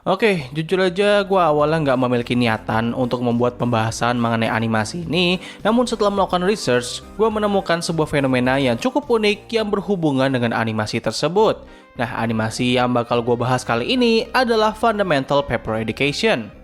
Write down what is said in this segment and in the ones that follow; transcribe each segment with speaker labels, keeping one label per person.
Speaker 1: Oke, jujur aja gue awalnya nggak memiliki niatan untuk membuat pembahasan mengenai animasi ini, namun setelah melakukan research, gue menemukan sebuah fenomena yang cukup unik yang berhubungan dengan animasi tersebut. Nah, animasi yang bakal gue bahas kali ini adalah Fundamental Paper Education.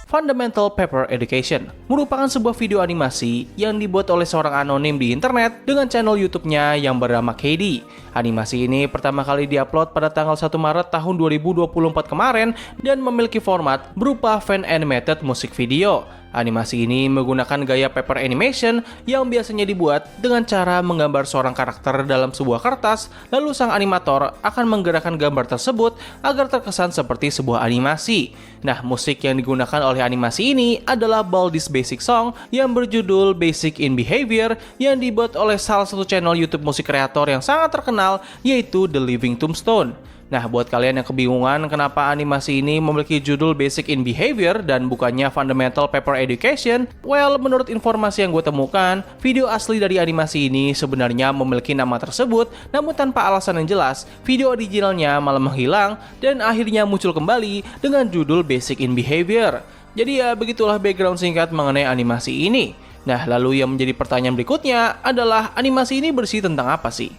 Speaker 1: Fundamental Paper Education merupakan sebuah video animasi yang dibuat oleh seorang anonim di internet dengan channel YouTube-nya yang bernama KD. Animasi ini pertama kali diupload pada tanggal 1 Maret tahun 2024 kemarin dan memiliki format berupa fan animated musik video. Animasi ini menggunakan gaya paper animation yang biasanya dibuat dengan cara menggambar seorang karakter dalam sebuah kertas, lalu sang animator akan menggerakkan gambar tersebut agar terkesan seperti sebuah animasi. Nah, musik yang digunakan oleh animasi ini adalah Baldi's Basic Song yang berjudul Basic in Behavior yang dibuat oleh salah satu channel YouTube musik kreator yang sangat terkenal, yaitu The Living Tombstone. Nah, buat kalian yang kebingungan kenapa animasi ini memiliki judul Basic in Behavior dan bukannya Fundamental Paper Education, well, menurut informasi yang gue temukan, video asli dari animasi ini sebenarnya memiliki nama tersebut, namun tanpa alasan yang jelas, video originalnya malah menghilang dan akhirnya muncul kembali dengan judul Basic in Behavior. Jadi ya, begitulah background singkat mengenai animasi ini. Nah, lalu yang menjadi pertanyaan berikutnya adalah animasi ini bersih tentang apa sih?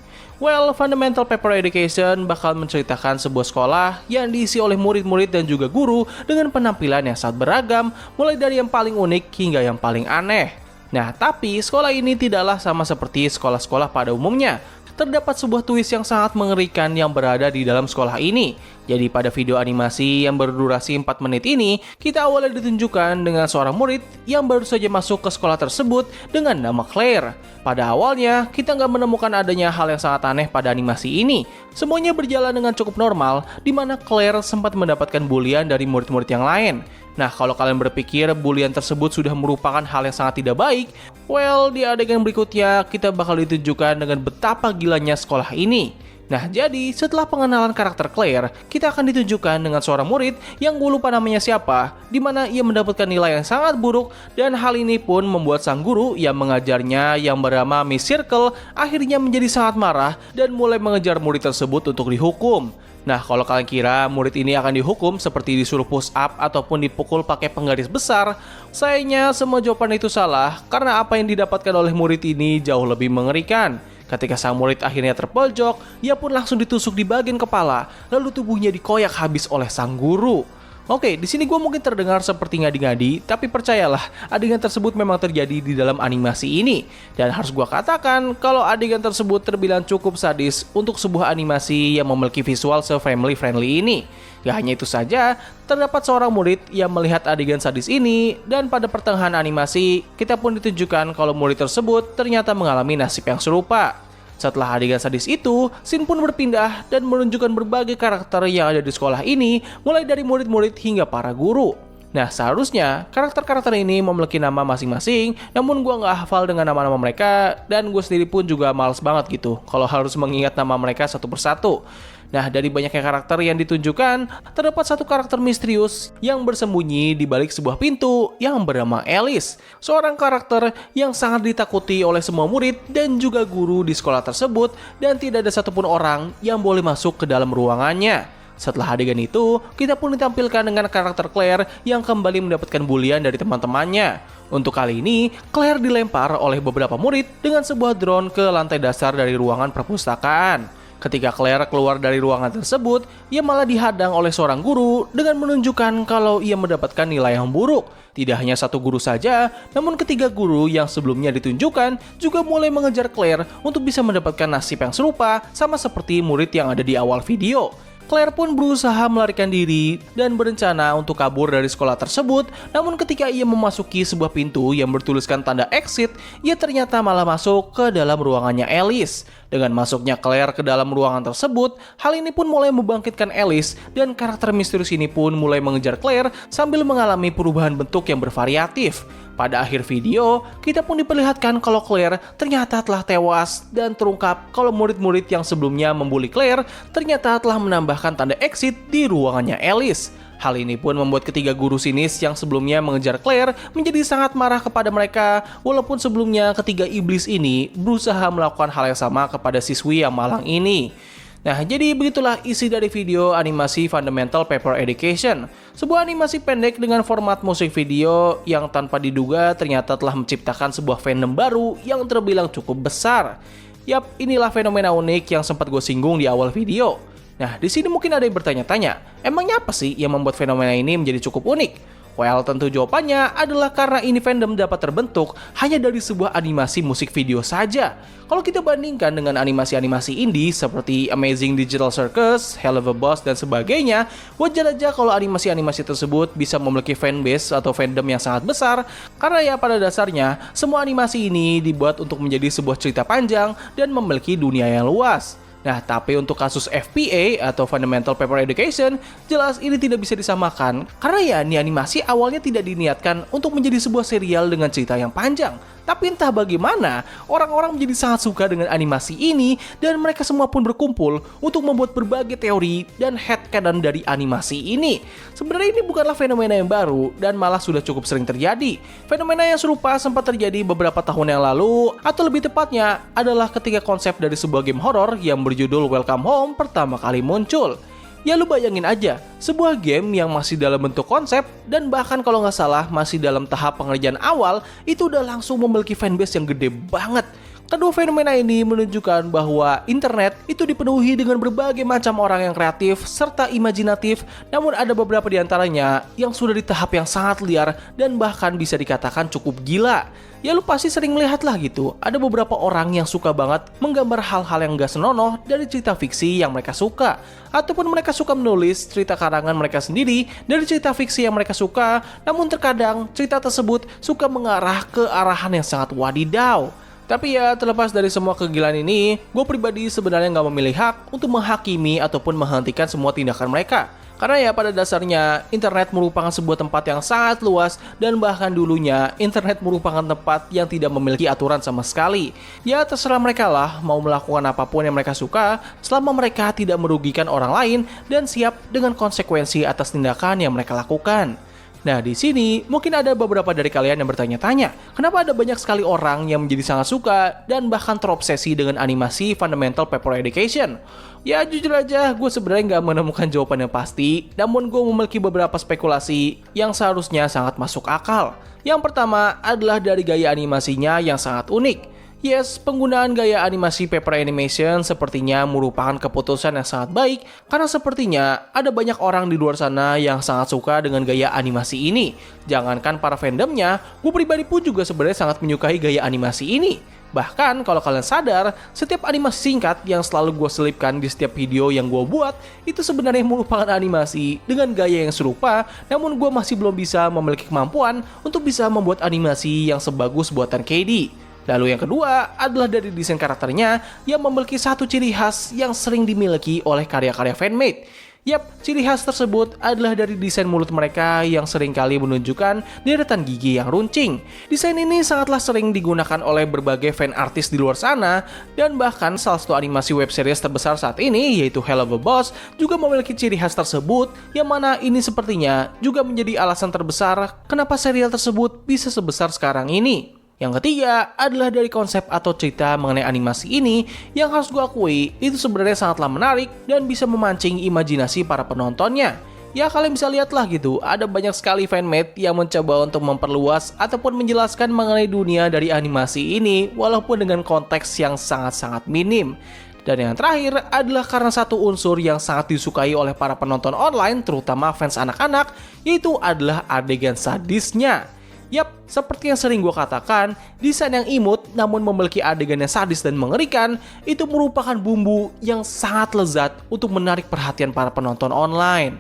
Speaker 1: Well, Fundamental Paper Education bakal menceritakan sebuah sekolah yang diisi oleh murid-murid dan juga guru dengan penampilan yang sangat beragam, mulai dari yang paling unik hingga yang paling aneh. Nah, tapi sekolah ini tidaklah sama seperti sekolah-sekolah pada umumnya. Terdapat sebuah twist yang sangat mengerikan yang berada di dalam sekolah ini. Jadi pada video animasi yang berdurasi 4 menit ini, kita awalnya ditunjukkan dengan seorang murid yang baru saja masuk ke sekolah tersebut dengan nama Claire. Pada awalnya, kita nggak menemukan adanya hal yang sangat aneh pada animasi ini. Semuanya berjalan dengan cukup normal, di mana Claire sempat mendapatkan bulian dari murid-murid yang lain. Nah, kalau kalian berpikir bulian tersebut sudah merupakan hal yang sangat tidak baik, well, di adegan berikutnya kita bakal ditunjukkan dengan betapa gilanya sekolah ini. Nah, jadi setelah pengenalan karakter Claire, kita akan ditunjukkan dengan seorang murid yang gue lupa namanya siapa, di mana ia mendapatkan nilai yang sangat buruk, dan hal ini pun membuat sang guru yang mengajarnya yang bernama Miss Circle akhirnya menjadi sangat marah dan mulai mengejar murid tersebut untuk dihukum. Nah, kalau kalian kira murid ini akan dihukum seperti disuruh push up ataupun dipukul pakai penggaris besar, sayangnya semua jawaban itu salah karena apa yang didapatkan oleh murid ini jauh lebih mengerikan. Ketika sang murid akhirnya terpojok, ia pun langsung ditusuk di bagian kepala, lalu tubuhnya dikoyak habis oleh sang guru. Oke, di sini gue mungkin terdengar seperti ngadi-ngadi, tapi percayalah, adegan tersebut memang terjadi di dalam animasi ini. Dan harus gue katakan, kalau adegan tersebut terbilang cukup sadis untuk sebuah animasi yang memiliki visual se-family friendly ini. Gak hanya itu saja, terdapat seorang murid yang melihat adegan sadis ini, dan pada pertengahan animasi, kita pun ditunjukkan kalau murid tersebut ternyata mengalami nasib yang serupa. Setelah adegan sadis itu, scene pun berpindah dan menunjukkan berbagai karakter yang ada di sekolah ini, mulai dari murid-murid hingga para guru. Nah, seharusnya karakter-karakter ini memiliki nama masing-masing, namun gue nggak hafal dengan nama-nama mereka, dan gue sendiri pun juga males banget gitu kalau harus mengingat nama mereka satu persatu. Nah, dari banyaknya karakter yang ditunjukkan, terdapat satu karakter misterius yang bersembunyi di balik sebuah pintu yang bernama Alice. Seorang karakter yang sangat ditakuti oleh semua murid dan juga guru di sekolah tersebut, dan tidak ada satupun orang yang boleh masuk ke dalam ruangannya. Setelah adegan itu, kita pun ditampilkan dengan karakter Claire yang kembali mendapatkan bulian dari teman-temannya. Untuk kali ini, Claire dilempar oleh beberapa murid dengan sebuah drone ke lantai dasar dari ruangan perpustakaan. Ketika Claire keluar dari ruangan tersebut, ia malah dihadang oleh seorang guru dengan menunjukkan kalau ia mendapatkan nilai yang buruk. Tidak hanya satu guru saja, namun ketiga guru yang sebelumnya ditunjukkan juga mulai mengejar Claire untuk bisa mendapatkan nasib yang serupa sama seperti murid yang ada di awal video. Claire pun berusaha melarikan diri dan berencana untuk kabur dari sekolah tersebut, namun ketika ia memasuki sebuah pintu yang bertuliskan tanda exit, ia ternyata malah masuk ke dalam ruangannya Alice. Dengan masuknya Claire ke dalam ruangan tersebut, hal ini pun mulai membangkitkan Alice dan karakter misterius ini pun mulai mengejar Claire sambil mengalami perubahan bentuk yang bervariatif. Pada akhir video, kita pun diperlihatkan kalau Claire ternyata telah tewas dan terungkap kalau murid-murid yang sebelumnya membuli Claire ternyata telah menambahkan tanda exit di ruangannya Alice. Hal ini pun membuat ketiga guru sinis yang sebelumnya mengejar Claire menjadi sangat marah kepada mereka, walaupun sebelumnya ketiga iblis ini berusaha melakukan hal yang sama kepada siswi yang malang ini. Nah, jadi begitulah isi dari video animasi Fundamental Paper Education. Sebuah animasi pendek dengan format musik video yang tanpa diduga ternyata telah menciptakan sebuah fandom baru yang terbilang cukup besar. Yap, inilah fenomena unik yang sempat gue singgung di awal video. Nah, di sini mungkin ada yang bertanya-tanya, emangnya apa sih yang membuat fenomena ini menjadi cukup unik? Well, tentu jawabannya adalah karena ini fandom dapat terbentuk hanya dari sebuah animasi musik video saja. Kalau kita bandingkan dengan animasi-animasi indie seperti Amazing Digital Circus, Hell of a Boss, dan sebagainya, wajar aja kalau animasi-animasi tersebut bisa memiliki fanbase atau fandom yang sangat besar, karena ya pada dasarnya, semua animasi ini dibuat untuk menjadi sebuah cerita panjang dan memiliki dunia yang luas. Nah, tapi untuk kasus FPA atau Fundamental Paper Education, jelas ini tidak bisa disamakan karena ya ini animasi awalnya tidak diniatkan untuk menjadi sebuah serial dengan cerita yang panjang. Tapi entah bagaimana, orang-orang menjadi sangat suka dengan animasi ini dan mereka semua pun berkumpul untuk membuat berbagai teori dan headcanon dari animasi ini. Sebenarnya ini bukanlah fenomena yang baru dan malah sudah cukup sering terjadi. Fenomena yang serupa sempat terjadi beberapa tahun yang lalu, atau lebih tepatnya adalah ketika konsep dari sebuah game horor yang berjudul Welcome Home pertama kali muncul. Ya lu bayangin aja, sebuah game yang masih dalam bentuk konsep dan bahkan kalau nggak salah masih dalam tahap pengerjaan awal itu udah langsung memiliki fanbase yang gede banget. Kedua fenomena ini menunjukkan bahwa internet itu dipenuhi dengan berbagai macam orang yang kreatif serta imajinatif, namun ada beberapa di antaranya yang sudah di tahap yang sangat liar dan bahkan bisa dikatakan cukup gila. Ya lu pasti sering melihat lah gitu, ada beberapa orang yang suka banget menggambar hal-hal yang gak senonoh dari cerita fiksi yang mereka suka, ataupun mereka suka menulis cerita karangan mereka sendiri dari cerita fiksi yang mereka suka, namun terkadang cerita tersebut suka mengarah ke arahan yang sangat wadidaw. Tapi ya terlepas dari semua kegilaan ini, gue pribadi sebenarnya gak memilih hak untuk menghakimi ataupun menghentikan semua tindakan mereka. Karena ya pada dasarnya internet merupakan sebuah tempat yang sangat luas dan bahkan dulunya internet merupakan tempat yang tidak memiliki aturan sama sekali. Ya terserah mereka lah mau melakukan apapun yang mereka suka selama mereka tidak merugikan orang lain dan siap dengan konsekuensi atas tindakan yang mereka lakukan. Nah di sini mungkin ada beberapa dari kalian yang bertanya-tanya, kenapa ada banyak sekali orang yang menjadi sangat suka dan bahkan terobsesi dengan animasi Fundamental Paper Education? Ya jujur aja, gue sebenarnya nggak menemukan jawaban yang pasti, namun gue memiliki beberapa spekulasi yang seharusnya sangat masuk akal. Yang pertama adalah dari gaya animasinya yang sangat unik. Yes, penggunaan gaya animasi paper animation sepertinya merupakan keputusan yang sangat baik karena sepertinya ada banyak orang di luar sana yang sangat suka dengan gaya animasi ini. Jangankan para fandomnya, gue pribadi pun juga sebenarnya sangat menyukai gaya animasi ini. Bahkan kalau kalian sadar, setiap animasi singkat yang selalu gue selipkan di setiap video yang gue buat itu sebenarnya merupakan animasi dengan gaya yang serupa, namun gue masih belum bisa memiliki kemampuan untuk bisa membuat animasi yang sebagus buatan KD. Lalu yang kedua adalah dari desain karakternya yang memiliki satu ciri khas yang sering dimiliki oleh karya-karya fanmade. Yap, ciri khas tersebut adalah dari desain mulut mereka yang seringkali menunjukkan deretan gigi yang runcing. Desain ini sangatlah sering digunakan oleh berbagai fan artis di luar sana, dan bahkan salah satu animasi web series terbesar saat ini yaitu Hell of a Boss juga memiliki ciri khas tersebut, yang mana ini sepertinya juga menjadi alasan terbesar kenapa serial tersebut bisa sebesar sekarang ini. Yang ketiga adalah dari konsep atau cerita mengenai animasi ini yang harus gue akui itu sebenarnya sangatlah menarik dan bisa memancing imajinasi para penontonnya. Ya kalian bisa lihatlah gitu, ada banyak sekali fanmade yang mencoba untuk memperluas ataupun menjelaskan mengenai dunia dari animasi ini walaupun dengan konteks yang sangat-sangat minim. Dan yang terakhir adalah karena satu unsur yang sangat disukai oleh para penonton online terutama fans anak-anak, yaitu adalah adegan sadisnya. Yap, seperti yang sering gue katakan, desain yang imut namun memiliki adegan yang sadis dan mengerikan itu merupakan bumbu yang sangat lezat untuk menarik perhatian para penonton online.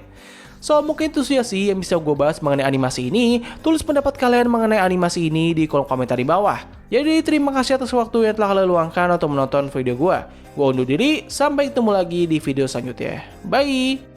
Speaker 1: So, mungkin itu sih yang bisa gue bahas mengenai animasi ini. Tulis pendapat kalian mengenai animasi ini di kolom komentar di bawah. Jadi, terima kasih atas waktu yang telah kalian luangkan untuk menonton video gue. Gue undur diri, sampai ketemu lagi di video selanjutnya. Bye!